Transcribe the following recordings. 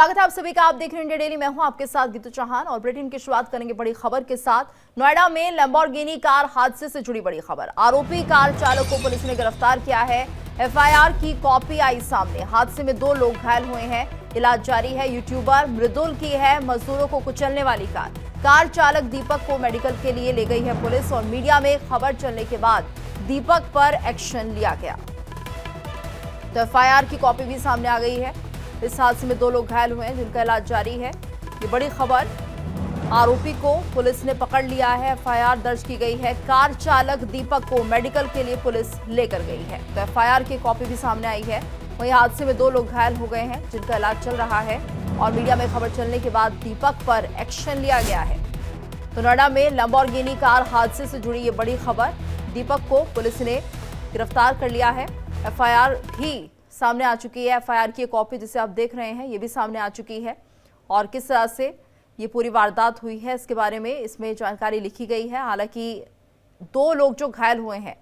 स्वागत है आप सभी का। आप देख रहे हैं इंडिया डेली। मैं हूं आपके साथ गीतू चौहान और बुलेटिन की शुरुआत करेंगे बड़ी खबर के साथ। नोएडा में लैम्बोर्गिनी कार हादसे से जुड़ी बड़ी खबर। आरोपी कार चालक को पुलिस ने गिरफ्तार किया है। एफआईआर की कॉपी आई सामने। हादसे में 2 लोग घायल हुए हैं, इलाज जारी है। यूट्यूबर मृदुल की है मजदूरों को कुचलने वाली कार चालक दीपक को मेडिकल के लिए ले गई है पुलिस और मीडिया में खबर चलने के बाद दीपक पर एक्शन लिया गया। तो एफआईआर की कॉपी भी सामने आ गई है। इस हादसे में 2 लोग घायल हुए हैं जिनका इलाज जारी है। ये बड़ी खबर। आरोपी को पुलिस ने पकड़ लिया है, एफआईआर दर्ज की गई है। कार चालक दीपक को मेडिकल के लिए पुलिस लेकर गई है। तो एफआईआर की कॉपी भी सामने आई है। वहीं हादसे में 2 लोग घायल हो गए हैं जिनका इलाज चल रहा है और मीडिया में खबर चलने के बाद दीपक पर एक्शन लिया गया है। तो नोएडा में लैम्बोर्गिनी कार हादसे से जुड़ी ये बड़ी खबर। दीपक को पुलिस ने गिरफ्तार कर लिया है। एफआईआर भी सामने आ चुकी है। एफआईआर की कॉपी जिसे आप देख रहे हैं ये भी सामने आ चुकी है और किस तरह से ये पूरी वारदात हुई है इसके बारे में इसमें जानकारी लिखी गई है। हालांकि 2 लोग जो घायल हुए हैं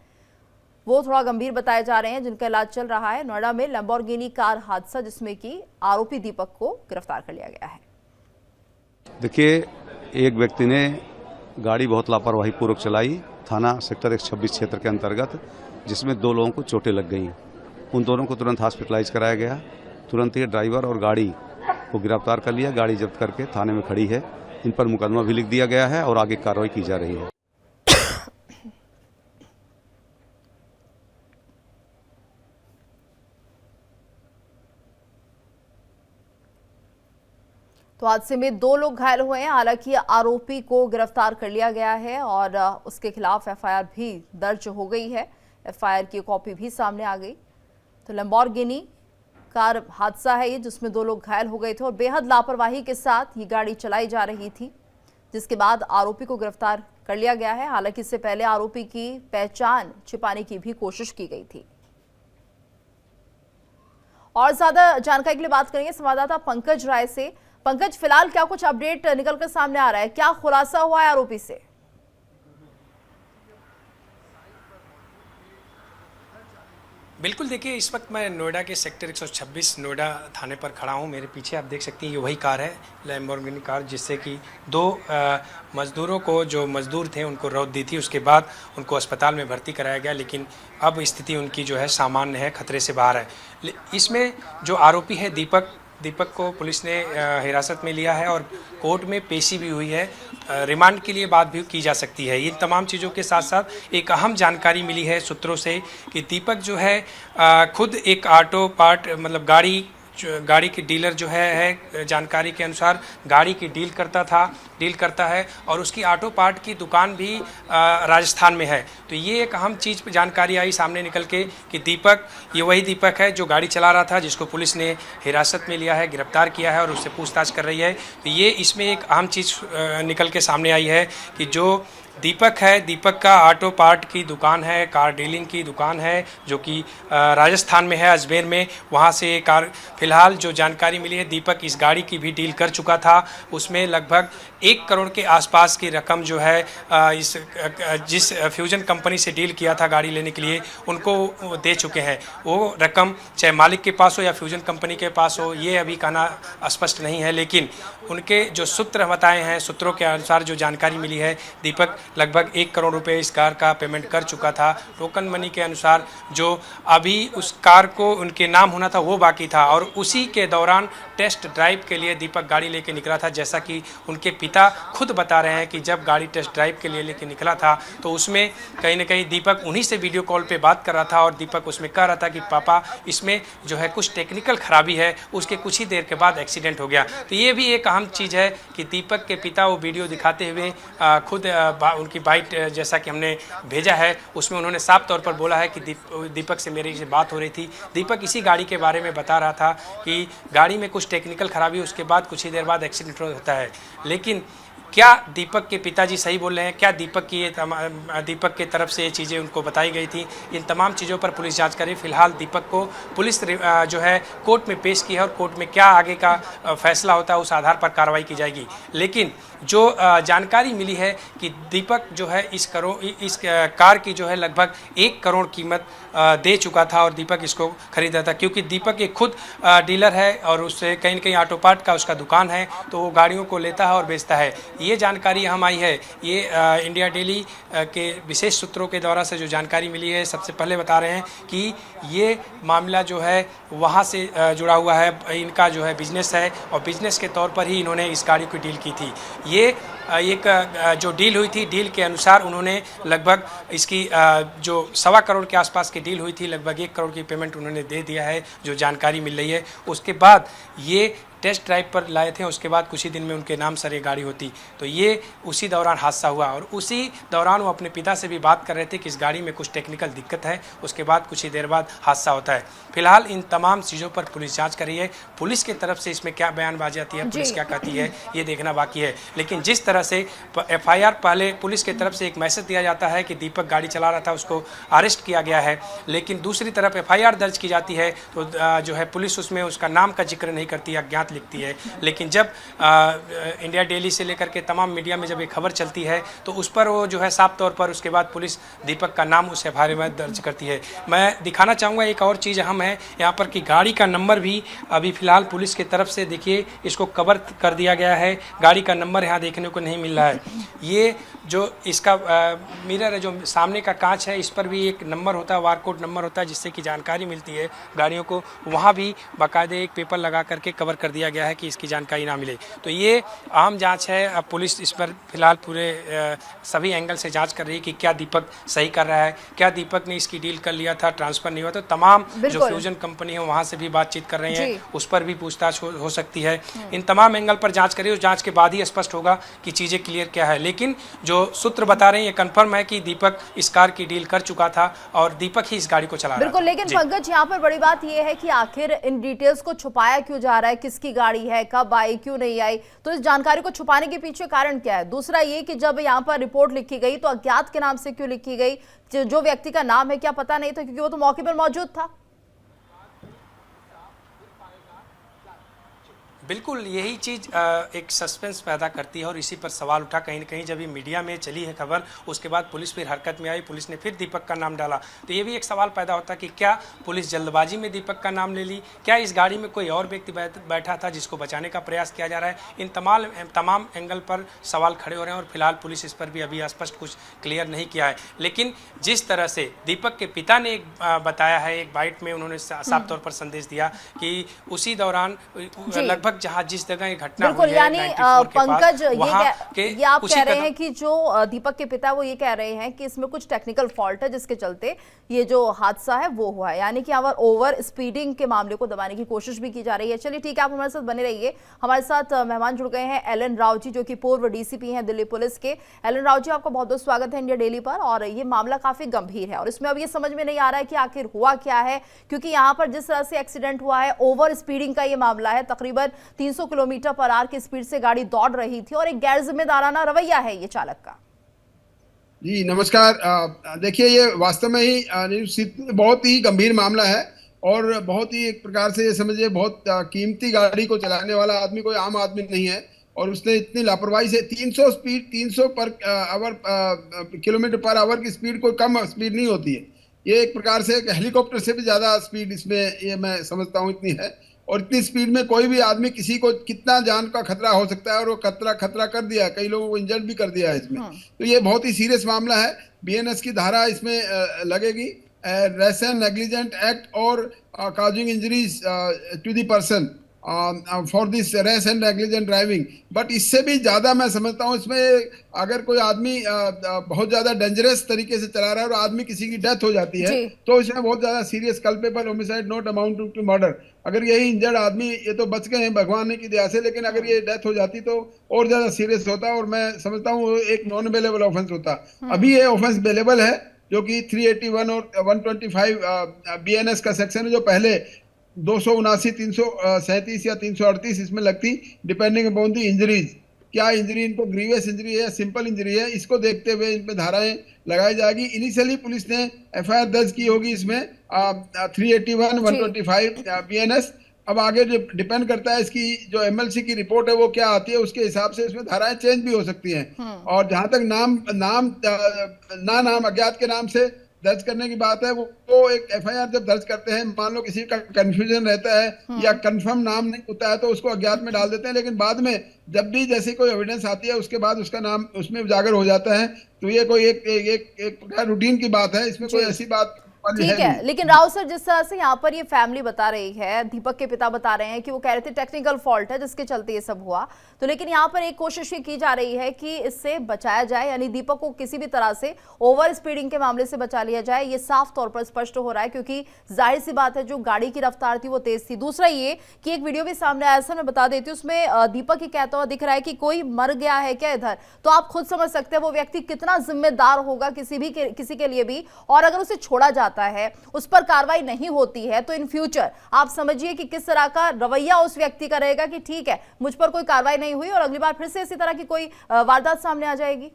वो थोड़ा गंभीर बताए जा रहे हैं जिनका इलाज चल रहा है। नोएडा में लैम्बोर्गिनी कार हादसा जिसमें कि आरोपी दीपक को गिरफ्तार कर लिया गया है। देखिए, एक व्यक्ति ने गाड़ी बहुत लापरवाही पूर्वक चलाई थाना सेक्टर 126 क्षेत्र के अंतर्गत, जिसमें 2 लोगों को चोटें लग गई। उन दोनों को तुरंत हॉस्पिटलाइज कराया गया। तुरंत ही ड्राइवर और गाड़ी को गिरफ्तार कर लिया। गाड़ी जब्त करके थाने में खड़ी है। इन पर मुकदमा भी लिख दिया गया है और आगे कार्रवाई की जा रही है। तो हादसे में 2 लोग घायल हुए हैं। हालांकि आरोपी को गिरफ्तार कर लिया गया है और उसके खिलाफ एफआईआर भी दर्ज हो गई है। एफआईआर की कॉपी भी सामने आ गई। तो लैम्बोर्गिनी कार हादसा है ये जिसमें 2 लोग घायल हो गए थे और बेहद लापरवाही के साथ ये गाड़ी चलाई जा रही थी, जिसके बाद आरोपी को गिरफ्तार कर लिया गया है। हालांकि इससे पहले आरोपी की पहचान छिपाने की भी कोशिश की गई थी। और ज्यादा जानकारी के लिए बात करेंगे संवाददाता पंकज राय से। पंकज, फिलहाल क्या कुछ अपडेट निकलकर सामने आ रहा है? क्या खुलासा हुआ है आरोपी से? बिल्कुल, देखिए इस वक्त मैं नोएडा के सेक्टर 126 नोएडा थाने पर खड़ा हूं। मेरे पीछे आप देख सकती हैं ये वही कार है, लैम्बोर्गिनी कार, जिससे कि 2 मज़दूरों को, जो मज़दूर थे, उनको रौंद दी थी। उसके बाद उनको अस्पताल में भर्ती कराया गया, लेकिन अब स्थिति उनकी जो है सामान्य है, खतरे से बाहर है। इसमें जो आरोपी है दीपक को पुलिस ने हिरासत में लिया है और कोर्ट में पेशी भी हुई है। रिमांड के लिए बात भी की जा सकती है। इन तमाम चीज़ों के साथ साथ एक अहम जानकारी मिली है सूत्रों से कि दीपक जो है खुद एक ऑटो पार्ट मतलब गाड़ी की डीलर जो है जानकारी के अनुसार गाड़ी की डील करता है और उसकी ऑटो पार्ट की दुकान भी राजस्थान में है। तो ये एक अहम चीज़ पर जानकारी आई सामने निकल के कि दीपक ये वही दीपक है जो गाड़ी चला रहा था, जिसको पुलिस ने हिरासत में लिया है, गिरफ्तार किया है और उससे पूछताछ कर रही है। तो ये इसमें एक अहम चीज़ निकल के सामने आई है कि जो दीपक है, दीपक का ऑटो पार्ट की दुकान है, कार डीलिंग की दुकान है, जो कि राजस्थान में है, अजमेर में। वहाँ से कार फिलहाल जो जानकारी मिली है, दीपक इस गाड़ी की भी डील कर चुका था। उसमें लगभग 1 करोड़ के आसपास की रकम जो है जिस फ्यूजन कंपनी से डील किया था गाड़ी लेने के लिए, उनको दे चुके हैं। वो रकम चाहे मालिक के पास हो या फ्यूजन कंपनी के पास हो, ये अभी कहना स्पष्ट नहीं है, लेकिन उनके जो सूत्र बताए हैं, सूत्रों के अनुसार जो जानकारी मिली है, दीपक लगभग 1 करोड़ रुपए इस कार का पेमेंट कर चुका था। टोकन मनी के अनुसार जो अभी उस कार को उनके नाम होना था वो बाकी था और उसी के दौरान टेस्ट ड्राइव के लिए दीपक गाड़ी लेके निकला था। जैसा कि उनके पिता खुद बता रहे हैं कि जब गाड़ी टेस्ट ड्राइव के लिए लेके निकला था तो उसमें कहीं ना कहीं दीपक उन्हीं से वीडियो कॉल पे बात कर रहा था और दीपक उसमें कह रहा था कि पापा इसमें जो है कुछ टेक्निकल खराबी है। उसके कुछ ही देर के बाद एक्सीडेंट हो गया। तो ये भी एक अहम चीज़ है कि दीपक के पिता वो वीडियो दिखाते हुए खुद उनकी बाइट जैसा कि हमने भेजा है उसमें उन्होंने साफ तौर पर बोला है कि दीपक से मेरी बात हो रही थी। दीपक इसी गाड़ी के बारे में बता रहा था कि गाड़ी में कुछ टेक्निकल खराबी, उसके बाद कुछ ही देर बाद एक्सीडेंट होता है। लेकिन क्या दीपक के पिताजी सही बोल रहे हैं, क्या दीपक की दीपक के तरफ से ये चीज़ें उनको बताई गई थी, इन तमाम चीज़ों पर पुलिस जांच कर रही है। फिलहाल दीपक को पुलिस जो है कोर्ट में पेश की है और कोर्ट में क्या आगे का फैसला होता है उस आधार पर कार्रवाई की जाएगी। लेकिन जो जानकारी मिली है कि दीपक जो है इस कार की जो है लगभग 1 करोड़ कीमत दे चुका था और दीपक इसको खरीदा था, क्योंकि दीपक एक खुद डीलर है और उससे कहीं न कहीं ऑटो पार्ट का उसका दुकान है, तो वो गाड़ियों को लेता है और बेचता है। ये जानकारी हम आई है, ये इंडिया डेली के विशेष सूत्रों के द्वारा से जो जानकारी मिली है। सबसे पहले बता रहे हैं कि ये मामला जो है वहाँ से जुड़ा हुआ है, इनका जो है बिजनेस है और बिजनेस के तौर पर ही इन्होंने इस गाड़ी की डील की थी। ये एक जो डील हुई थी, डील के अनुसार उन्होंने लगभग इसकी जो 1.25 करोड़ के आसपास की डील हुई थी, लगभग 1 करोड़ की पेमेंट उन्होंने दे दिया है, जो जानकारी मिल रही है। उसके बाद ये टेस्ट ड्राइव पर लाए थे, उसके बाद कुछ ही दिन में उनके नाम सर ये गाड़ी होती, तो ये उसी दौरान हादसा हुआ और उसी दौरान वो अपने पिता से भी बात कर रहे थे कि इस गाड़ी में कुछ टेक्निकल दिक्कत है। उसके बाद कुछ ही देर बाद हादसा होता है। फिलहाल इन तमाम चीज़ों पर पुलिस जांच कर रही है। पुलिस की तरफ से इसमें क्या बयानबाजी आती है, पुलिस क्या कहती है, ये देखना बाकी है। लेकिन जिस तरह से FIR पहले पुलिस की तरफ से एक मैसेज दिया जाता है कि दीपक गाड़ी चला रहा था, उसको अरेस्ट किया गया है, लेकिन दूसरी तरफ FIR दर्ज की जाती है तो जो है पुलिस उसमें उसका नाम का जिक्र नहीं करती, अज्ञात लिखती है। लेकिन जब इंडिया डेली से लेकर के तमाम मीडिया में जब ये खबर चलती है तो उस पर वो जो है साफ तौर पर उसके बाद पुलिस दीपक का नाम उस FIR में दर्ज करती है। मैं दिखाना चाहूँगा एक और चीज़ अहम है यहाँ पर कि गाड़ी का नंबर भी अभी फ़िलहाल पुलिस की तरफ से देखिए इसको कवर कर दिया गया है। गाड़ी का नंबर यहाँ देखने को नहीं मिल रहा है। ये जो इसका मिरर है, जो सामने का कांच है, इस पर भी एक नंबर होता है, बारकोड नंबर होता है, जिससे कि जानकारी मिलती है गाड़ियों को। वहाँ भी बाकायदे एक पेपर लगा करके कवर कर दिया गया है कि इसकी जानकारी ना मिले। तो ये अहम जांच है। अब पुलिस इस पर फिलहाल पूरे सभी एंगल से जांच कर रही है कि क्या दीपक सही कर रहा है, क्या दीपक ने इसकी डील कर लिया था, ट्रांसफ़र नहीं हुआ। तो तमाम जो फ्यूजन कंपनी है वहाँ से भी बातचीत कर रहे हैं, उस पर भी पूछताछ हो सकती है। इन तमाम एंगल पर जाँच करिए, उस जाँच के बाद ही स्पष्ट होगा कि चीज़ें क्लियर क्या है। लेकिन जो सूत्र बता रहे हैं ये कंफर्म है कि दीपक इस कार की डील कर चुका था और दीपक ही इस गाड़ी को चला रहा था। बिल्कुल, लेकिन पंकज यहाँ पर बड़ी बात ये है कि आखिर इन डिटेल्स को छुपाया क्यों जा रहा है, किसकी गाड़ी है, कब आई, क्यों नहीं आई, तो इस जानकारी को छुपाने के पीछे कारण क्या है। दूसरा ये कि जब यहाँ पर रिपोर्ट लिखी गई तो अज्ञात के नाम से क्यों लिखी गई, जो व्यक्ति का नाम है क्या पता नहीं था, क्योंकि वो तो मौके पर मौजूद था। बिल्कुल यही चीज़ एक सस्पेंस पैदा करती है और इसी पर सवाल उठा। कहीं न कहीं जब ये मीडिया में चली है खबर, उसके बाद पुलिस फिर हरकत में आई, पुलिस ने फिर दीपक का नाम डाला, तो ये भी एक सवाल पैदा होता है कि क्या पुलिस जल्दबाजी में दीपक का नाम ले ली, क्या इस गाड़ी में कोई और व्यक्ति बैठा था जिसको बचाने का प्रयास किया जा रहा है। इन तमाम एंगल पर सवाल खड़े हो रहे हैं और फिलहाल पुलिस इस पर भी अभी स्पष्ट कुछ क्लियर नहीं किया है। लेकिन जिस तरह से दीपक के पिता ने बताया है, एक बाइट में उन्होंने साफ तौर पर संदेश दिया कि उसी दौरान लगभग जहाँ जिस जगह ये घटना हुई है, यानी पंकज ये आप कह रहे हैं कि जो दीपक के पिता वो ये कह रहे हैं कि इसमें कुछ टेक्निकल फॉल्ट है जिसके चलते ये जो हादसा है वो हुआ है, यानी कि यहाँ ओवर स्पीडिंग के मामले को दबाने की कोशिश भी की जा रही है। चलिए ठीक है, आप हमारे साथ बने रहिए। हमारे साथ मेहमान जुड़ गए हैं एलन राव जी, जो कि पूर्व DCP हैं दिल्ली पुलिस के। एलन राव जी, आपका बहुत बहुत स्वागत है इंडिया डेली पर। और ये मामला काफी गंभीर है और इसमें अब ये समझ में नहीं आ रहा है कि आखिर हुआ क्या है, क्योंकि यहाँ पर जिस तरह से एक्सीडेंट हुआ है, ओवर स्पीडिंग का ये मामला है। तकरीबन 300 किलोमीटर पर आवर की स्पीड से गाड़ी दौड़ रही थी और एक गैर जिम्मेदाराना रवैया है ये चालक का। जी नमस्कार। देखिए, ये वास्तव में ही बहुत ही गंभीर मामला है और बहुत ही एक प्रकार से ये समझिए बहुत कीमती गाड़ी को चलाने वाला आदमी कोई आम आदमी नहीं है और उसने इतनी लापरवाही से 300 किलोमीटर पर आवर की स्पीड कोई कम स्पीड नहीं होती है। ये एक प्रकार से एक हेलीकॉप्टर से भी ज़्यादा स्पीड इसमें ये मैं समझता हूँ इतनी है। और इतनी स्पीड में कोई भी आदमी, किसी को कितना जान का खतरा हो सकता है और वो खतरा कर दिया, कई लोगों को इंजर्ड भी कर दिया है इसमें। तो ये बहुत ही सीरियस मामला है। BNS की धारा इसमें लगेगी, रेस एंड नेग्लिजेंट एक्ट और causing injuries to the person for this rash and negligent driving. But इससे भी ज़्यादा मैं समझता हूँ इसमें अगर कोई आदमी बहुत ज़्यादा डेंजरस तरीके से चला रहा है और आदमी किसी की डेथ हो जाती है तो इसमें बहुत ज़्यादा serious culpable homicide not amount to murder. अगर यही इंजर्ड आदमी, ये तो बच गए हैं भगवान की दया से, लेकिन अगर ये डेथ हो जाती तो और ज़्यादा सीरियस होता और मैं समझता हूँ एक नॉन अवेलेबल ऑफेंस होता। अभी ये ऑफेंस अवेलेबल है जो कि 381 और 125 BNS का सेक्शन है, जो पहले 279, 337 या 338 इसमें लगती, डिपेंडिंग अपॉन दी इंजरीज। क्या इंजरी इनको ग्रीवियस इंजरी है, सिंपल इंजरी है, इसको देखते हुए इन पे धाराएं लगाई जाएगी। इनिशियली पुलिस ने एफआईआर दर्ज की होगी इसमें 381, 125 BNS। अब आगे जो डिपेंड करता है इसकी जो एमएलसी की रिपोर्ट है वो क्या आती है, उसके हिसाब से इसमें धाराएं चेंज भी हो सकती हैं। और जहां तक नाम अज्ञात के नाम से दर्ज करने की बात है, वो एक एफआईआर जब दर्ज करते हैं, मान लो किसी का कंफ्यूजन रहता है या कंफर्म नाम नहीं होता है तो उसको अज्ञात में डाल देते हैं, लेकिन बाद में जब भी जैसी कोई एविडेंस आती है उसके बाद उसका नाम उसमें उजागर हो जाता है। तो ये कोई एक प्रकार रूटीन की बात है, इसमें कोई ऐसी बात ठीक है। लेकिन राव सर, जिस तरह से यहाँ पर ये फैमिली बता रही है, दीपक के पिता बता रहे हैं कि वो कह रहे थे टेक्निकल फॉल्ट है जिसके चलते ये सब हुआ, तो लेकिन यहाँ पर एक कोशिश ये की जा रही है कि इससे बचाया जाए, यानी दीपक को किसी भी तरह से ओवर स्पीडिंग के मामले से बचा लिया जाए। ये साफ तौर पर स्पष्ट हो रहा है, क्योंकि जाहिर सी बात है जो गाड़ी की रफ्तार थी वो तेज थी। दूसरा ये कि एक वीडियो भी सामने आया, सर मैं बता देती हूँ, उसमें दीपक ही कहता हुआ दिख रहा है कि कोई मर गया है क्या इधर। तो आप खुद समझ सकते हैं वो व्यक्ति कितना जिम्मेदार होगा किसी के लिए भी, और अगर उसे छोड़ा जाता है, उस पर कार्रवाई नहीं होती है, तो इन फ्यूचर आप समझिए कि किस तरह का रवैया उस व्यक्ति का रहेगा कि ठीक है मुझ पर कोई कार्रवाई नहीं हुई और अगली बार फिर से इसी तरह की कोई वारदात सामने आ जाएगी।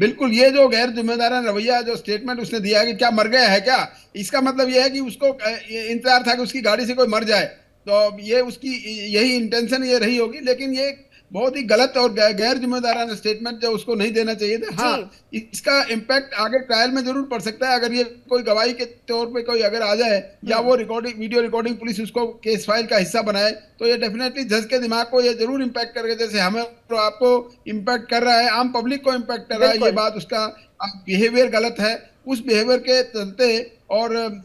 बिल्कुल, ये जो गैर जिम्मेदाराना रवैया, जो स्टेटमेंट उसने दिया है कि क्या मर गया है क्या, इसका मतलब ये है कि उसको इंतजार था कि उसकी गाड़ी से कोई मर जाए, तो ये उसकी यही इंटेंशन ये रही होगी। लेकिन ये बहुत ही गलत और गैर जिम्मेदाराना स्टेटमेंट जो उसको नहीं देना चाहिए था। हाँ, इसका इम्पैक्ट आगे ट्रायल में जरूर पड़ सकता है, अगर ये कोई गवाही के तौर पे कोई अगर आ जाए या वो वीडियो रिकॉर्डिंग पुलिस उसको केस फाइल का हिस्सा बनाए, तो ये डेफिनेटली जज के दिमाग को ये जरूर इम्पैक्ट करेगा, जैसे हमें तो आपको इम्पैक्ट कर रहा है, आम पब्लिक को इम्पैक्ट कर रहा है। ये बात, उसका बिहेवियर गलत है, उस बिहेवियर के चलते और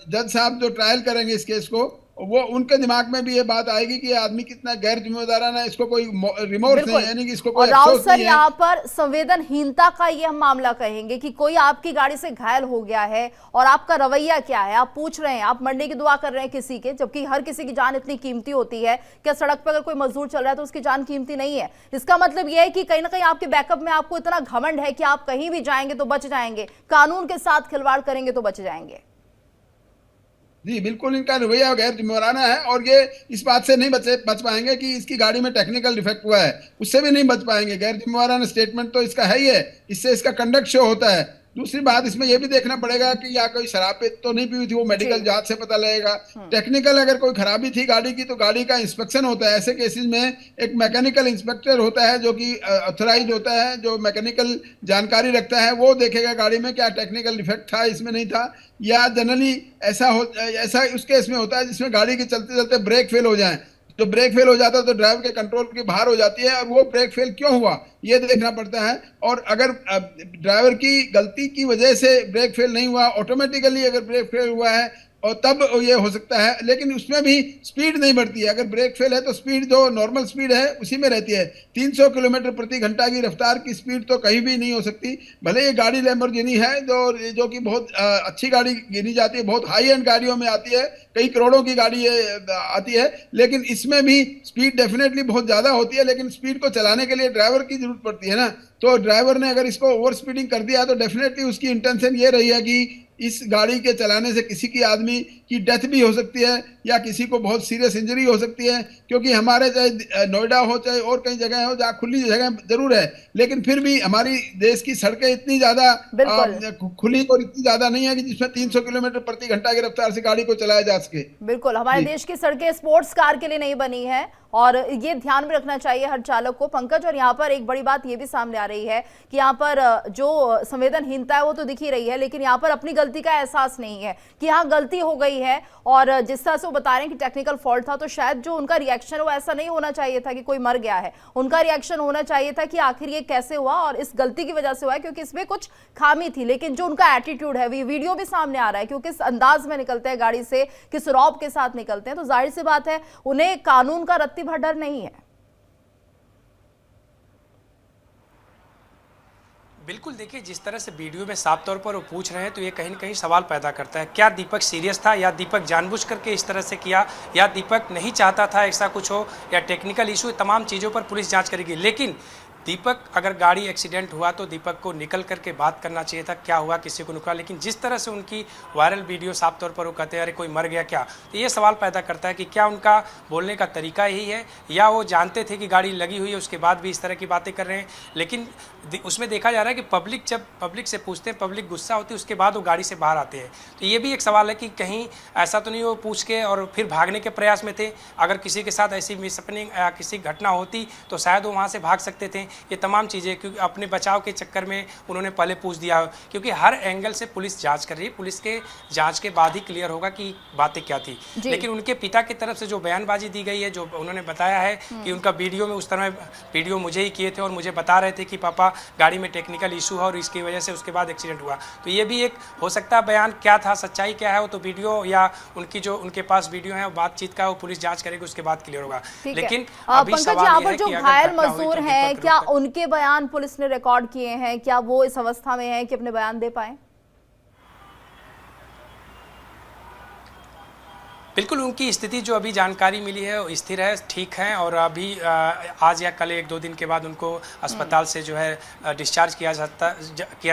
जज साहब जो ट्रायल करेंगे इस केस को, वो उनके दिमाग में भी ये बात आएगी कि ये आदमी कितना गैर जिम्मेदाराना है, इसको कोई रिमोर्स नहीं है, यानी कि इसको कोई अफसोस नहीं है। यहाँ पर संवेदनहीनता का ये हम मामला कहेंगे कि कोई आपकी गाड़ी से घायल हो गया है और आपका रवैया क्या है, आप पूछ रहे हैं, आप मरने की दुआ कर रहे हैं किसी के, जबकि हर किसी की जान इतनी कीमती होती है। क्या सड़क पर अगर कोई मजदूर चल रहा है तो उसकी जान कीमती नहीं है? इसका मतलब यह है कि कहीं ना कहीं आपके बैकअप में आपको इतना घमंड है कि आप कहीं भी जाएंगे तो बच जाएंगे, कानून के साथ खिलवाड़ करेंगे तो बच जाएंगे। जी बिल्कुल, इनका रवैया गैर जिम्मेदाराना है, और ये इस बात से नहीं बच पाएंगे कि इसकी गाड़ी में टेक्निकल डिफेक्ट हुआ है, उससे भी नहीं बच पाएंगे। गैर जिम्मेदाराना स्टेटमेंट तो इसका है ही है, इससे इसका कंडक्ट शो होता है। दूसरी बात, इसमें यह भी देखना पड़ेगा कि या कोई शराब तो नहीं पी हुई थी, वो मेडिकल जांच से पता लगेगा। टेक्निकल अगर कोई खराबी थी गाड़ी की तो गाड़ी का इंस्पेक्शन होता है। ऐसे केसेस में एक मैकेनिकल इंस्पेक्टर होता है जो कि ऑथराइज होता है, जो मैकेनिकल जानकारी रखता है, वो देखेगा गाड़ी में क्या टेक्निकल डिफेक्ट था, इसमें नहीं था। या जनरली ऐसा उस केस में होता है जिसमें गाड़ी के चलते चलते ब्रेक फेल हो जाए, तो ब्रेक फेल हो जाता है तो ड्राइवर के कंट्रोल की बाहर हो जाती है, और वो ब्रेक फेल क्यों हुआ ये देखना पड़ता है। और अगर ड्राइवर की गलती की वजह से ब्रेक फेल नहीं हुआ, ऑटोमेटिकली अगर ब्रेक फेल हुआ है और तब ये हो सकता है, लेकिन उसमें भी स्पीड नहीं बढ़ती है। अगर ब्रेक फेल है तो स्पीड जो नॉर्मल स्पीड है उसी में रहती है। 300 किलोमीटर प्रति घंटा की रफ्तार की स्पीड तो कहीं भी नहीं हो सकती। भले ये गाड़ी लैम्बोर्गिनी है जो कि बहुत अच्छी गाड़ी गिनी जाती है, बहुत हाई एंड गाड़ियों में आती है, कई करोड़ों की गाड़ी आती है, लेकिन इसमें भी स्पीड डेफिनेटली बहुत ज़्यादा होती है। लेकिन स्पीड को चलाने के लिए ड्राइवर की जरूरत पड़ती है ना, तो ड्राइवर ने अगर इसको ओवर स्पीडिंग कर दिया तो डेफिनेटली उसकी इंटेंशन ये रही है कि इस गाड़ी के चलाने से किसी की आदमी की डेथ भी हो सकती है या किसी को बहुत सीरियस इंजरी हो सकती है। क्योंकि हमारे चाहे नोएडा हो चाहे और कई जगह हो जहाँ खुली जगह जरूर है, लेकिन फिर भी हमारी देश की सड़कें इतनी ज्यादा खुली और इतनी ज्यादा नहीं है कि जिसमें 300 किलोमीटर प्रति घंटा की रफ्तार से गाड़ी को चलाया जा सके। बिल्कुल, हमारे देश की सड़कें स्पोर्ट्स कार के लिए नहीं बनी है और ये ध्यान में रखना चाहिए हर चालक को, पंकज। और यहाँ पर एक बड़ी बात ये भी सामने आ रही है कि यहाँ पर जो संवेदनहीनता है वो तो दिख ही रही है, लेकिन यहाँ पर अपनी गलती का एहसास नहीं है कि हाँ गलती हो गई है। और जिस तरह से वो बता रहे हैं कि टेक्निकल फॉल्ट था, तो शायद जो उनका रिएक्शन वो ऐसा नहीं होना चाहिए था कि कोई मर गया है। उनका रिएक्शन होना चाहिए था कि आखिर ये कैसे हुआ और इस गलती की वजह से हुआ है, क्योंकि इसमें कुछ खामी थी। लेकिन जो उनका एटीट्यूड है, वीडियो भी सामने आ रहा है, क्योंकि किस अंदाज में निकलते हैं गाड़ी से, किस रौब के साथ निकलते हैं, तो जाहिर सी बात है उन्हें कानून का रत्ती भर डर नहीं है। बिल्कुल, देखिए जिस तरह से वीडियो में साफ तौर पर वो पूछ रहे हैं तो ये कहीं ना कहीं सवाल पैदा करता है, क्या दीपक सीरियस था या दीपक जानबूझ करके इस तरह से किया या दीपक नहीं चाहता था ऐसा कुछ हो या टेक्निकल इशू, तमाम चीज़ों पर पुलिस जांच करेगी। लेकिन दीपक अगर गाड़ी एक्सीडेंट हुआ तो दीपक को निकल करके बात करना चाहिए था, क्या हुआ, किसी को नुकसान। लेकिन जिस तरह से उनकी वायरल वीडियो साफ तौर पर वो कहते हैं अरे कोई मर गया क्या, तो ये सवाल पैदा करता है कि क्या उनका बोलने का तरीका यही है या वो जानते थे कि गाड़ी लगी हुई है उसके बाद भी इस तरह की बातें कर रहे हैं। लेकिन उसमें देखा जा रहा है कि पब्लिक जब पब्लिक से पूछते हैं, पब्लिक गुस्सा होती है, उसके बाद वो गाड़ी से बाहर आते हैं। तो ये भी एक सवाल है कि कहीं ऐसा तो नहीं वो पूछ के और फिर भागने के प्रयास में थे। अगर किसी के साथ ऐसी मिसहैपनिंग या किसी घटना होती तो शायद वो वहाँ से भाग सकते थे। ये तमाम चीज़ें क्योंकि अपने बचाव के चक्कर में उन्होंने पहले पूछ दिया, क्योंकि हर एंगल से पुलिस जांच कर रही है। पुलिस के जांच के बाद ही क्लियर होगा कि बातें क्या थी। लेकिन उनके पिता की तरफ से जो बयानबाजी दी गई है, जो उन्होंने बताया है कि उनका वीडियो में उस तरह वीडियो मुझे ही किए थे और मुझे बता रहे थे कि पापा गाड़ी में टेक्निकल इशू है और इसकी वजह से उसके बाद एक्सीडेंट हुआ। तो ये भी एक हो सकता है बयान क्या था, सच्चाई क्या है, वो तो वीडियो या उनकी जो उनके पास वीडियो है वो बातचीत का वो पुलिस जांच करेगी, उसके बाद क्लियर होगा। लेकिन अभी सवाल ये है जो कि घायल मजदूर हैं क्या उनके बयान पुलिस ने रिकॉर्ड किए हैं, क्या वो इस अवस्था में हैं कि अपने बयान दे पाए? बिल्कुल, उनकी स्थिति जो अभी जानकारी मिली है वो स्थिर है, ठीक है और अभी आज या कल 1-2 दिन के बाद उनको अस्पताल से जो है डिस्चार्ज किया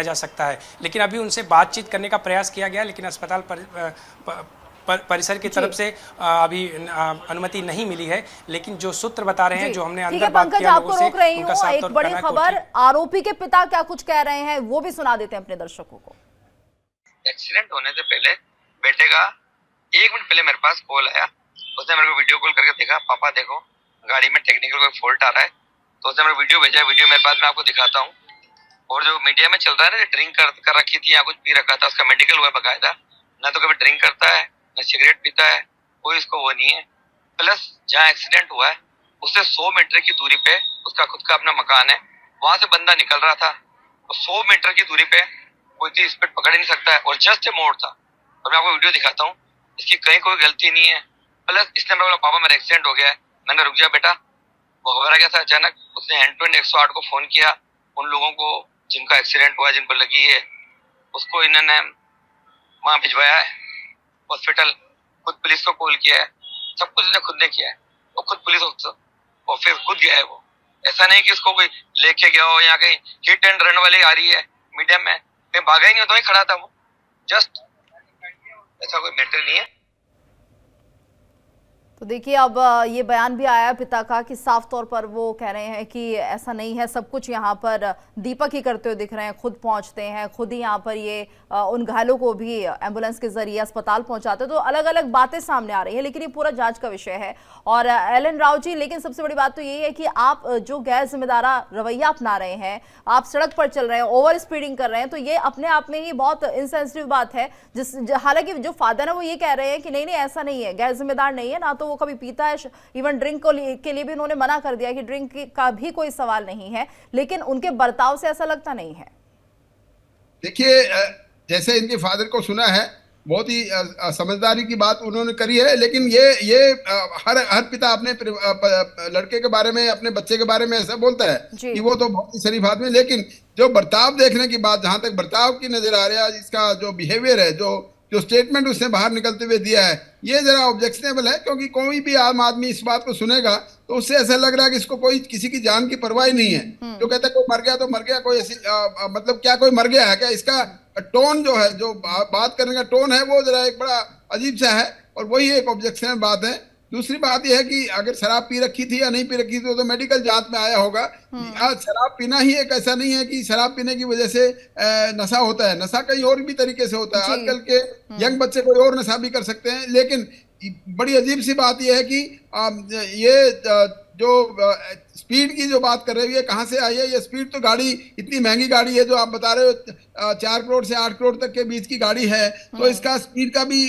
जा सकता है। लेकिन अभी उनसे बातचीत करने का प्रयास किया गया, लेकिन अस्पताल परिसर की तरफ से अभी अनुमति नहीं मिली है। लेकिन जो सूत्र बता रहे हैं, जो हमने अंदर बात किया लोगों से, उनका साफ तौर पर बड़ी खबर, आरोपी के पिता क्या कुछ कह रहे हैं वो भी सुना देते हैं अपने दर्शकों को। एक्सीडेंट होने से पहले बेटे का 1 मिनट पहले मेरे पास कॉल आया, उसने मेरे को वीडियो कॉल करके देखा, पापा देखो गाड़ी में टेक्निकल कोई फॉल्ट आ रहा है। तो उसने मेरे वीडियो भेजा, वीडियो मेरे पास, मैं आपको दिखाता हूँ। और जो मीडिया में चल रहा है ना, ड्रिंक कर रखी थी या कुछ पी रखा था, उसका मेडिकल हुआ बकायदा। ना तो कभी ड्रिंक करता है ना सिगरेट पीता है, कोई इसको वो नहीं है। प्लस जहाँ एक्सीडेंट हुआ है उससे 100 मीटर की दूरी पे उसका खुद का अपना मकान है, वहां से बंदा निकल रहा था। तो 100 मीटर की दूरी पे कोई इतनी स्पीड पकड़ ही नहीं सकता है, और जस्ट ए मोड़ था। और मैं आपको वीडियो दिखाता हूँ, इसकी कहीं कोई गलती नहीं है। प्लस इसने बोला पापा मेरा एक्सीडेंट हो गया है। मैंने रुक जा बेटा, वो घबरा गया था अचानक। उसने हैंड टू हैंड 108 को फोन किया, उन लोगों को जिनका एक्सीडेंट हुआ, जिनको लगी है, उसको इन्होंने वहां भिजवाया है हॉस्पिटल। खुद पुलिस को कॉल किया है, सब कुछ इसने खुद ने किया है, और खुद पुलिस और फिर खुद गया है वो। ऐसा नहीं कि उसको कोई लेके गया हो, या कहीं हिट एंड रन वाली आ रही है मीडिया में, कहीं भागा ही नहीं होता, वहीं खड़ा था वो। जस्ट ऐसा कोई मैटर नहीं है। तो देखिए अब ये बयान भी आया पिता का कि साफ तौर पर वो कह रहे हैं कि ऐसा नहीं है, सब कुछ यहाँ पर दीपक ही करते हुए दिख रहे हैं, खुद पहुँचते हैं, खुद ही यहाँ पर ये उन घायलों को भी एम्बुलेंस के जरिए अस्पताल पहुँचाते हैं। तो अलग अलग बातें सामने आ रही हैं, लेकिन ये पूरा जांच का विषय है। और एलन राव जी, लेकिन सबसे बड़ी बात तो यही है कि आप जो गैर जिम्मेदारा रवैया अपना रहे हैं, आप सड़क पर चल रहे हैं, ओवर स्पीडिंग कर रहे हैं, तो ये अपने आप में ही बहुत इंसेंसिटिव बात है। हालांकि जो फादर है वो ये कह रहे हैं कि नहीं नहीं ऐसा नहीं है, गैर जिम्मेदार नहीं है, ना तो वो कभी पीता है, इवन ड्रिंक के लिए भी उन्होंने मना कर दिया कि ड्रिंक का भी कोई सवाल नहीं है, लेकिन उनके बर्ताव से ऐसा लगता नहीं है। देखिए, जैसे इनके फादर को सुना है, बहुत ही समझदारी की बात उन्होंने करी है। लेकिन ये हर पिता अपने लड़के के बारे में, अपने बच्चे के बारे में ऐसा बोलता है कि वो तो बहुत ही शरीफ आदमी, लेकिन जो बर्ताव देखने की बात, जहां तक बर्ताव की नजर आ रहा है, इसका जो बिहेवियर है, जो स्टेटमेंट उसने बाहर निकलते हुए दिया है, ये जरा ऑब्जेक्शनेबल है। क्योंकि कोई भी आम आदमी इस बात को सुनेगा तो उससे ऐसा लग रहा है कि इसको कोई किसी की जान की परवाह नहीं है। जो कहता है कोई मर गया तो मर गया, कोई ऐसी मतलब क्या कोई मर गया है क्या? इसका टोन जो है, जो बात करने का टोन है, वो जरा एक बड़ा अजीब सा है, और वही एक ऑब्जेक्शनल बात है। दूसरी बात यह है कि अगर शराब पी रखी थी या नहीं पी रखी थी तो मेडिकल जांच में आया होगा। आज शराब पीना ही एक ऐसा नहीं है कि शराब पीने की वजह से नशा होता है। नशा कई और भी तरीके से होता है। आजकल के यंग बच्चे कोई और नशा भी कर सकते हैं। लेकिन बड़ी अजीब सी बात यह है कि ये जो स्पीड की जो बात कर रहे हो, ये कहाँ से आई है? ये स्पीड तो गाड़ी इतनी महंगी गाड़ी है, जो आप बता रहे हो 4 करोड़ से 8 करोड़ तक के बीच की गाड़ी है, तो इसका स्पीड का भी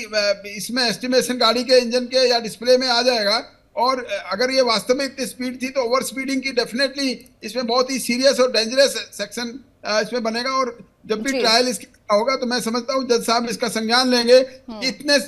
इसमें एस्टिमेशन गाड़ी के इंजन के या डिस्प्ले में आ जाएगा। और अगर ये वास्तव में इतनी स्पीड थी तो ओवर स्पीडिंग की डेफिनेटली इसमें बहुत ही सीरियस और डेंजरस सेक्शन इसमें बनेगा। और जब भी ट्रायल इसका होगा तो मैं समझता हूँ जज साहब इसका संज्ञान लेंगे। इतने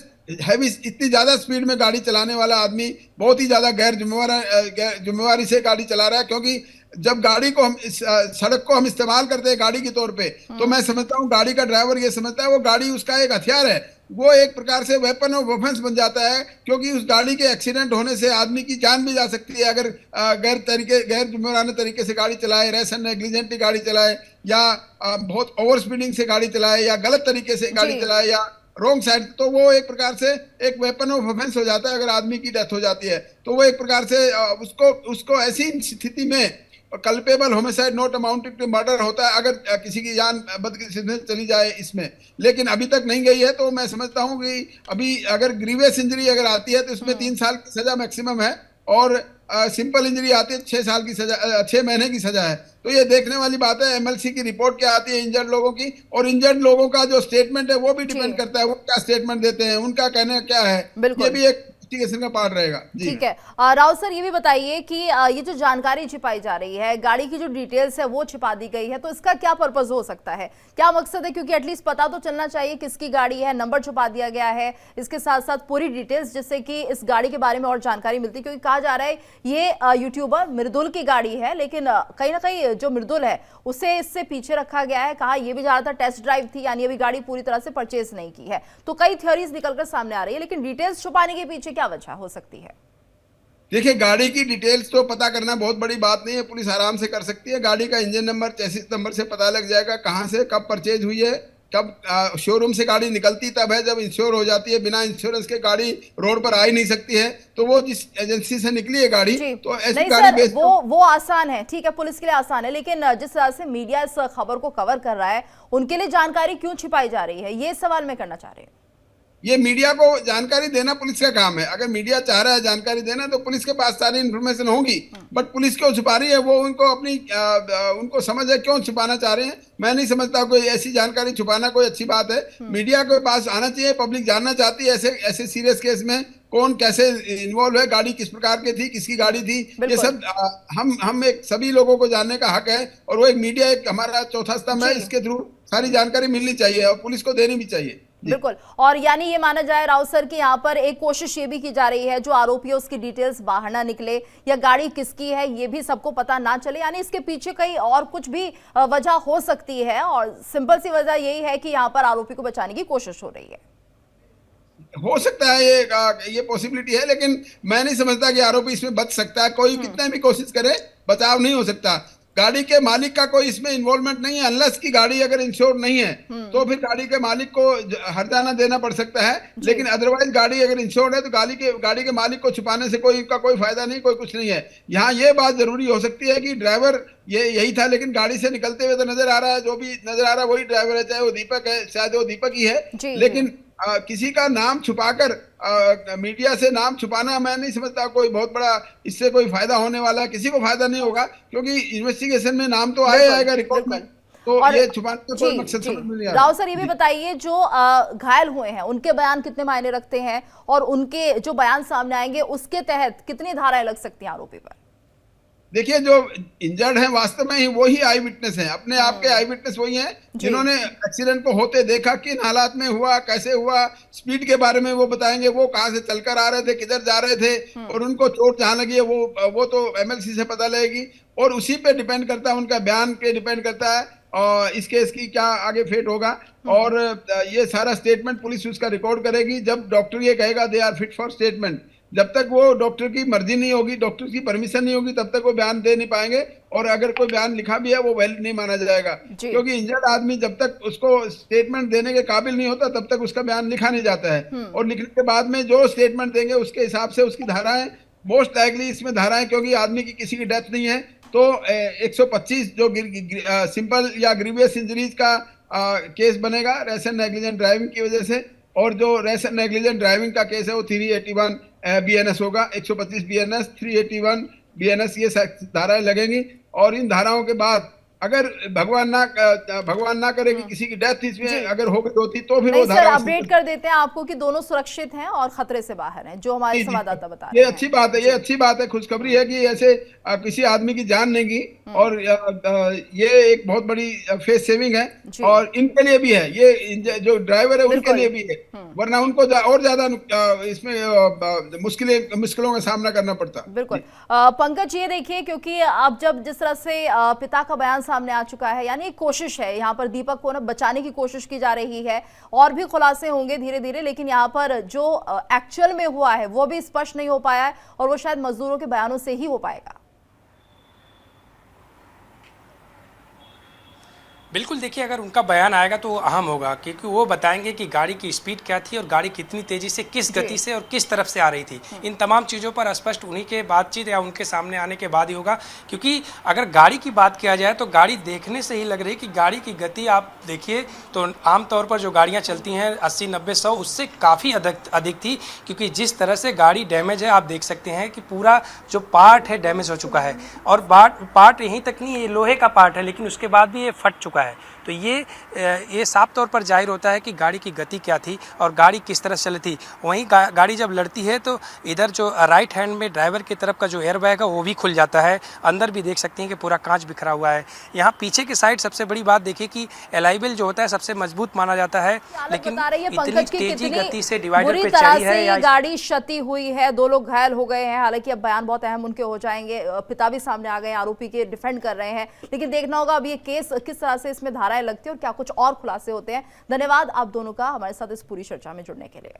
हैवी, इतनी ज्यादा स्पीड में गाड़ी चलाने वाला आदमी बहुत ही ज्यादा गैर जिम्मेवारी से गाड़ी चला रहा है। क्योंकि जब गाड़ी को हम सड़क को हम इस्तेमाल करते हैं गाड़ी के तौर पे, तो मैं समझता हूँ गाड़ी का ड्राइवर ये समझता है वो गाड़ी उसका एक हथियार है, वो एक प्रकार से वेपन ऑफ ऑफेंस बन जाता है, क्योंकि उस गाड़ी के एक्सीडेंट होने से आदमी की जान भी जा सकती है अगर गैर जिम्मेदाराना तरीके से गाड़ी चलाए, रैश एंड नेग्लिजेंटली गाड़ी चलाए, या बहुत ओवर स्पीडिंग से गाड़ी चलाए, या गलत तरीके से गाड़ी चलाए, या रॉन्ग साइड, तो वो एक प्रकार से एक वेपन ऑफ ऑफेंस हो जाता है। अगर आदमी की डेथ हो जाती है तो वो एक प्रकार से उसको ऐसी स्थिति में culpable homicide not amounting to murder होता है अगर किसी की जान बदकिस्मती से चली जाए इसमें, लेकिन अभी तक नहीं गई है। तो मैं समझता हूं कि अभी अगर ग्रीवियस इंजरी अगर आती है तो इसमें 3 साल की सजा मैक्सिमम है, और सिंपल इंजरी आती है 6 साल की सजा, 6 महीने की सजा है। तो ये देखने वाली बात है एमएलसी की रिपोर्ट क्या आती है इंजर्ड लोगों की, और इंजर्ड लोगों का जो स्टेटमेंट है वो भी डिपेंड करता है, वो क्या स्टेटमेंट देते हैं, उनका कहना क्या है, ये भी एक इन्वेस्टिगेशन का पार्ट रहेगा। जी ठीक है। राव सर, ये भी बताइए कि ये जो जानकारी छिपाई जा रही है, गाड़ी की जो डिटेल्स है वो छिपा दी गई है, तो इसका क्या पर्पस हो सकता है, क्या मकसद है? क्योंकि एटलीस्ट पता तो चलना चाहिए किसकी गाड़ी है, नंबर छुपा दिया गया है, इसके साथ साथ पूरी डिटेल्स, जिससे कि इस गाड़ी के बारे में और जानकारी मिलती है। क्योंकि कहा जा रहा है ये यूट्यूबर मृदुल की गाड़ी है, लेकिन कहीं ना कहीं जो मृदुल है उसे इससे पीछे रखा गया है। कहा ये भी ज्यादातर टेस्ट ड्राइव थी, यानी अभी गाड़ी पूरी तरह से परचेज नहीं की है। तो कई थ्योरीज निकलकर सामने आ रही है, लेकिन डिटेल्स छुपाने के पीछे क्या वजह हो सकती है? देखिए, गाड़ी की डिटेल्स तो पता करना बहुत बड़ी बात नहीं है, पुलिस आराम से कर सकती है। गाड़ी का इंजन नंबर, चेसिस नंबर से पता लग जाएगा कहां से कब परचेज हुई है, कब शोरूम से गाड़ी निकलती तब है जब इंश्योर हो जाती है। बिना इंश्योरेंस के गाड़ी रोड पर आ ही नहीं सकती है। तो वो जिस एजेंसी से निकली है गाड़ी, तो ऐसी गाड़ी सर, वो आसान है, ठीक है, पुलिस के लिए आसान है, लेकिन जिस तरह से मीडिया इस खबर को कवर कर रहा है, उनके लिए जानकारी क्यों छिपाई जा रही है, ये सवाल मैं करना चाह रही हूँ। ये मीडिया को जानकारी देना पुलिस का काम है। अगर मीडिया चाह रहा है जानकारी देना तो पुलिस के पास सारी इन्फॉर्मेशन होगी, बट पुलिस क्यों छुपा रही है, वो उनको अपनी उनको समझ है क्यों छुपाना चाह रहे हैं। मैं नहीं समझता कोई ऐसी जानकारी छुपाना कोई अच्छी बात है। मीडिया के पास आना चाहिए, पब्लिक जानना चाहती है ऐसे सीरियस केस में कौन कैसे इन्वॉल्व है, गाड़ी किस प्रकार की थी, किसकी गाड़ी थी, ये सब हम एक सभी लोगों को जानने का हक है। और वो एक मीडिया एक हमारा चौथा स्तंभ है, इसके थ्रू सारी जानकारी मिलनी चाहिए और पुलिस को देनी भी चाहिए। बिल्कुल। और यानी ये माना जाए राव सर कि यहाँ पर एक कोशिश ये भी की जा रही है जो आरोपी है उसकी डिटेल्स बाहर ना निकले, या गाड़ी किसकी है ये भी सबको पता ना चले, यानी इसके पीछे कहीं और कुछ भी वजह हो सकती है। और सिंपल सी वजह यही है कि यहाँ पर आरोपी को बचाने की कोशिश हो रही है। हो सकता है ये पॉसिबिलिटी है, लेकिन मैं नहीं समझता कि आरोपी इसमें बच सकता है। कोई कितना भी कोशिश करे बचाव नहीं हो सकता। गाड़ी के मालिक का कोई इसमें इन्वॉल्वमेंट नहीं है, अनलेस की गाड़ी अगर इंश्योर नहीं है तो फिर गाड़ी के मालिक को हर्जाना देना पड़ सकता है। लेकिन अदरवाइज गाड़ी अगर इंश्योर्ड है तो गाड़ी के मालिक को छुपाने से कोई फायदा नहीं, कोई कुछ नहीं है। यहाँ ये बात जरूरी हो सकती है कि ड्राइवर यही था, लेकिन गाड़ी से निकलते हुए तो नजर आ रहा है, जो भी नजर आ रहा है वही ड्राइवर है, चाहे वो दीपक है, शायद वो दीपक ही है। लेकिन किसी का नाम छुपाकर मीडिया से नाम छुपाना, मैं नहीं समझता कोई बहुत बड़ा इससे कोई फायदा होने वाला है। किसी को फायदा नहीं होगा, क्योंकि इन्वेस्टिगेशन में नाम तो आएगा रिकॉर्ड में, तो ये छुपाने का कोई मकसद समझ में नहीं आ रहा। राव सर, ये भी बताइए जो घायल हुए हैं उनके बयान कितने मायने रखते हैं, और उनके जो बयान सामने आएंगे उसके तहत कितनी धाराएं लग सकती हैं आरोपी पर? देखिए, जो इंजर्ड हैं वास्तव में ही वही आई विटनेस हैं, अपने आप के आई विटनेस वही हैं जिन्होंने एक्सीडेंट को होते देखा, किन हालात में हुआ, कैसे हुआ, स्पीड के बारे में वो बताएंगे, वो कहाँ से चलकर आ रहे थे, किधर जा रहे थे, और उनको चोट जहाँ लगी है वो तो एमएलसी से पता लगेगी। और उसी पे डिपेंड करता है, उनका बयान पे डिपेंड करता है और इस केस की क्या आगे फेट होगा। और ये सारा स्टेटमेंट पुलिस उसका रिकॉर्ड करेगी। जब डॉक्टर ये कहेगा they are fit for statement, जब तक वो डॉक्टर की मर्जी नहीं होगी, डॉक्टर की परमिशन नहीं होगी, तब तक वो बयान दे नहीं पाएंगे। और अगर कोई बयान लिखा भी है वो वैलिड नहीं माना जाएगा, क्योंकि इंजर्ड आदमी जब तक उसको स्टेटमेंट देने के काबिल नहीं होता तब तक उसका बयान लिखा नहीं जाता है। और लिखने के बाद में जो स्टेटमेंट देंगे उसके हिसाब से उसकी धाराएं, मोस्ट लाइकली इसमें धाराएं, क्योंकि आदमी की किसी की डेथ नहीं है, तो 125 जो सिंपल या ग्रीवियस इंजरीज का केस बनेगा रैश एंड नेग्लिजेंट ड्राइविंग की वजह से। और जो रैश एंड नेग्लिजेंट ड्राइविंग का केस है वो 381 BNS होगा, 125 BNS, 381 BNS, ये धाराएं लगेंगी। और इन धाराओं के बाद अगर भगवान ना करे कि किसी की डेथ इसमें अगर हो गई होती तो फिर वो धारा अपडेट कर देते हैं आपको कि दोनों सुरक्षित हैं और खतरे से बाहर हैं, जो हमारे संवाददाता बता रहे हैं। ये अच्छी बात है, ये अच्छी बात है, खुशखबरी है कि ऐसे किसी आदमी की जान नहीं गई। और ये एक बहुत बड़ी फेस सेविंग है, और इनके लिए भी है, ये जो ड्राइवर है उनके लिए भी है, वरना उनको और ज्यादा इसमें मुश्किलों का सामना करना पड़ता। बिल्कुल। पंकज, ये देखिए, क्योंकि अब जब जिस तरह से पिता का बयान सामने आ चुका है, यानी एक कोशिश है यहाँ पर दीपक को ना बचाने की कोशिश की जा रही है। और भी खुलासे होंगे धीरे धीरे, लेकिन यहाँ पर जो एक्चुअल में हुआ है वो भी स्पष्ट नहीं हो पाया है और वो शायद मजदूरों के बयानों से ही हो पाएगा। बिल्कुल, देखिए अगर उनका बयान आएगा तो वो अहम होगा, क्योंकि वो बताएंगे कि गाड़ी की स्पीड क्या थी और गाड़ी कितनी तेज़ी से, किस गति से और किस तरफ से आ रही थी। इन तमाम चीज़ों पर स्पष्ट उन्हीं के बातचीत या उनके सामने आने के बाद ही होगा। क्योंकि अगर गाड़ी की बात किया जाए तो गाड़ी देखने से ही लग रही है कि गाड़ी की गति आप देखिए तो आमतौर पर जो गाड़ियाँ चलती हैं 80, 90, 100 उससे काफ़ी अधिक थी। क्योंकि जिस तरह से गाड़ी डैमेज है आप देख सकते हैं कि पूरा जो पार्ट है डैमेज हो चुका है। और पार्ट यहीं तक नहीं, ये लोहे का पार्ट है, लेकिन उसके बाद भी ये फट चुका है। तो ये साफ तौर पर जाहिर होता है कि गाड़ी की गति क्या थी और गाड़ी किस तरह से चली थी। वहीं गाड़ी जब लड़ती है तो इधर जो राइट हैंड में ड्राइवर की तरफ का जो एयरबैग है वो भी खुल जाता है। अंदर भी देख सकते हैं कि पूरा कांच बिखरा हुआ है। यहाँ पीछे की साइड सबसे बड़ी बात देखिए कि एलॉय व्हील जो होता है सबसे मजबूत माना जाता है, लेकिन इतनी तेजी गति से डिवाइडर पे चली है या गाड़ी क्षति हुई है, 2 लोग घायल हो गए हैं। हालांकि अब बयान बहुत अहम उनके हो जाएंगे, पिता भी सामने आ गए, आरोपी के डिफेंड कर रहे हैं, लेकिन देखना होगा अब ये केस किस तरह से इसमें धाराएं लगती है और क्या कुछ और खुलासे होते हैं। धन्यवाद आप दोनों का हमारे साथ इस पूरी चर्चा में जुड़ने के लिए।